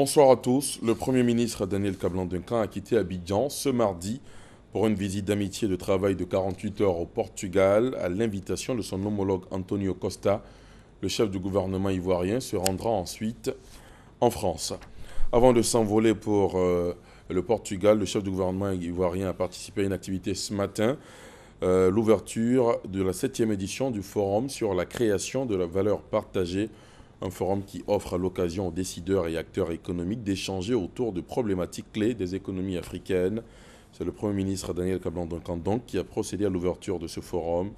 Bonsoir à tous. Le Premier ministre Daniel Kablan-Duncan a quitté Abidjan ce mardi pour une visite d'amitié et de travail de 48 heures au Portugal à l'invitation de son homologue Antonio Costa. Le chef du gouvernement ivoirien se rendra ensuite en France. Avant de s'envoler pour le Portugal, le chef du gouvernement ivoirien a participé à une activité ce matin, l'ouverture de la 7e édition du Forum sur la création de la valeur partagée, un forum qui offre l'occasion aux décideurs et acteurs économiques d'échanger autour de problématiques clés des économies africaines. C'est le Premier ministre Daniel Kablan-Duncan qui a procédé à l'ouverture de ce forum.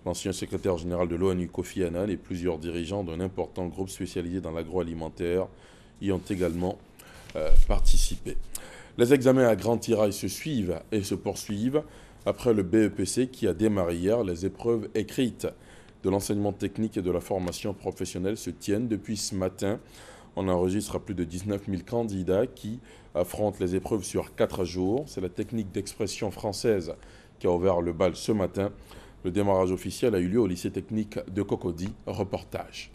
L'ancien secrétaire général de l'ONU Kofi Annan et plusieurs dirigeants d'un important groupe spécialisé dans l'agroalimentaire y ont également participé. Les examens à grand tirage se suivent et se poursuivent après le BEPC qui a démarré hier. Les épreuves écrites de l'enseignement technique et de la formation professionnelle se tiennent depuis ce matin. On enregistre plus de 19 000 candidats qui affrontent les épreuves sur 4 jours. C'est la technique d'expression française qui a ouvert le bal ce matin. Le démarrage officiel a eu lieu au lycée technique de Cocody. Reportage.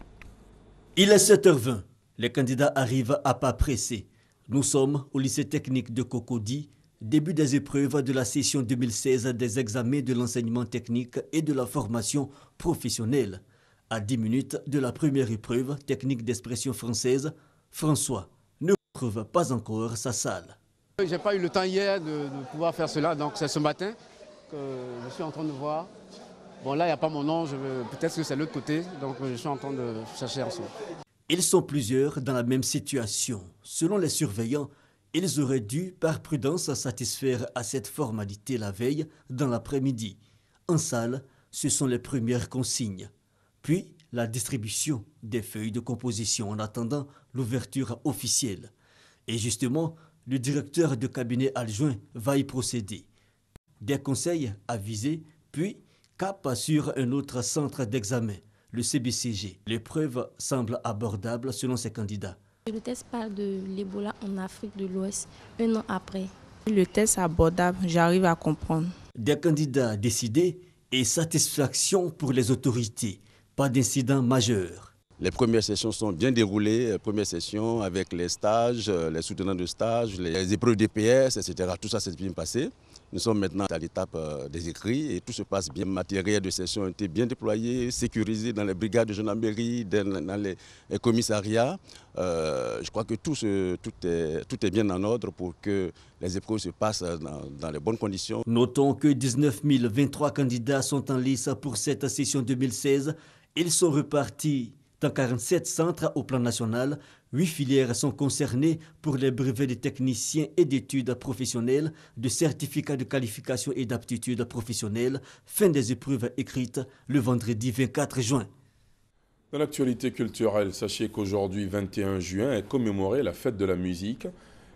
Il est 7h20. Les candidats arrivent à pas pressés. Nous sommes au lycée technique de Cocody, début des épreuves de la session 2016 des examens de l'enseignement technique et de la formation professionnelle. À 10 minutes de la première épreuve technique d'expression française, François ne retrouve pas encore sa salle. Je n'ai pas eu le temps hier de pouvoir faire cela, donc c'est ce matin que je suis en train de voir. Bon, là, il n'y a pas mon nom, peut-être que c'est l'autre côté, donc je suis en train de chercher ensemble. Ils sont plusieurs dans la même situation. Selon les surveillants, ils auraient dû, par prudence, satisfaire à cette formalité la veille dans l'après-midi. En salle, ce sont les premières consignes. Puis, la distribution des feuilles de composition en attendant l'ouverture officielle. Et justement, le directeur de cabinet adjoint va y procéder. Des conseils avisés, puis cap sur un autre centre d'examen, le CBCG. L'épreuve semble abordable selon ses candidats. Le test parle de l'Ebola en Afrique de l'Ouest, un an après. Le test est abordable, j'arrive à comprendre. Des candidats décidés et satisfaction pour les autorités. Pas d'incident majeur. Les premières sessions sont bien déroulées, les premières sessions avec les stages, les soutenants de stage, les épreuves d'EPS, etc. Tout ça s'est bien passé. Nous sommes maintenant à l'étape des écrits et tout se passe bien. Le matériel de session a été bien déployé, sécurisé dans les brigades de gendarmerie, dans les commissariats. Je crois que tout est bien en ordre pour que les épreuves se passent dans les bonnes conditions. Notons que 19 023 candidats sont en lice pour cette session 2016. Ils sont repartis dans 47 centres au plan national. 8 filières sont concernées pour les brevets de techniciens et d'études professionnelles, de certificats de qualification et d'aptitude professionnelle. Fin des épreuves écrites le vendredi 24 juin. Dans l'actualité culturelle, sachez qu'aujourd'hui, 21 juin, est commémorée la fête de la musique.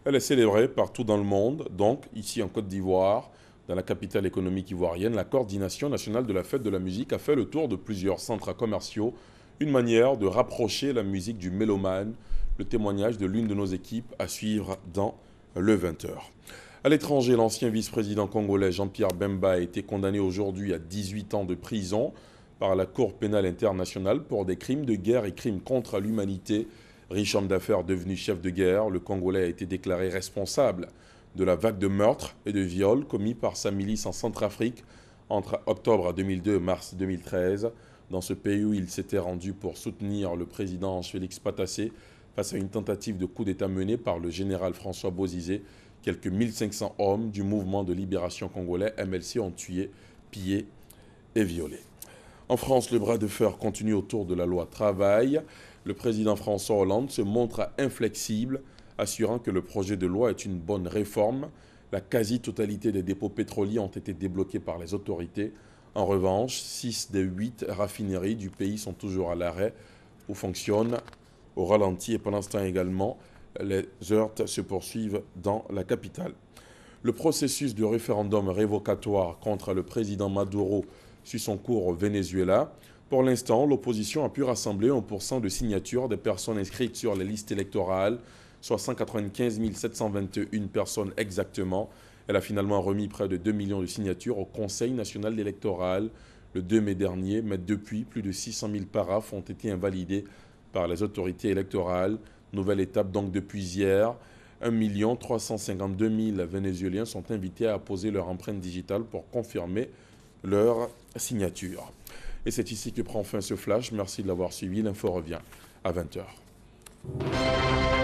Elle est célébrée partout dans le monde, donc ici en Côte d'Ivoire, dans la capitale économique ivoirienne. La coordination nationale de la fête de la musique a fait le tour de plusieurs centres commerciaux. Une manière de rapprocher la musique du mélomane. Le témoignage de l'une de nos équipes à suivre dans le 20h. À l'étranger, l'ancien vice-président congolais Jean-Pierre Bemba a été condamné aujourd'hui à 18 ans de prison par la Cour pénale internationale pour des crimes de guerre et crimes contre l'humanité. Riche homme d'affaires devenu chef de guerre, le Congolais a été déclaré responsable de la vague de meurtres et de viols commis par sa milice en Centrafrique entre octobre 2002 et mars 2013. Dans ce pays où il s'était rendu pour soutenir le président Félix Patassé face à une tentative de coup d'État menée par le général François Bozizé. Quelques 1500 hommes du mouvement de libération congolais MLC ont tué, pillé et violé. En France, le bras de fer continue autour de la loi travail. Le président François Hollande se montre inflexible, assurant que le projet de loi est une bonne réforme. La quasi-totalité des dépôts pétroliers ont été débloqués par les autorités. En revanche, 6 des 8 raffineries du pays sont toujours à l'arrêt ou fonctionnent au ralenti. Et pendant ce temps également, les heurts se poursuivent dans la capitale. Le processus de référendum révocatoire contre le président Maduro suit son cours au Venezuela. Pour l'instant, l'opposition a pu rassembler 1% de signatures des personnes inscrites sur les listes électorales, soit 195 721 personnes exactement. Elle a finalement remis près de 2 millions de signatures au Conseil national électoral le 2 mai dernier, mais depuis, plus de 600 000 paraphes ont été invalidés par les autorités électorales. Nouvelle étape donc depuis hier. 1 352 000 Vénézuéliens sont invités à apposer leur empreinte digitale pour confirmer leur signature. Et c'est ici que prend fin ce flash. Merci de l'avoir suivi. L'info revient à 20 h.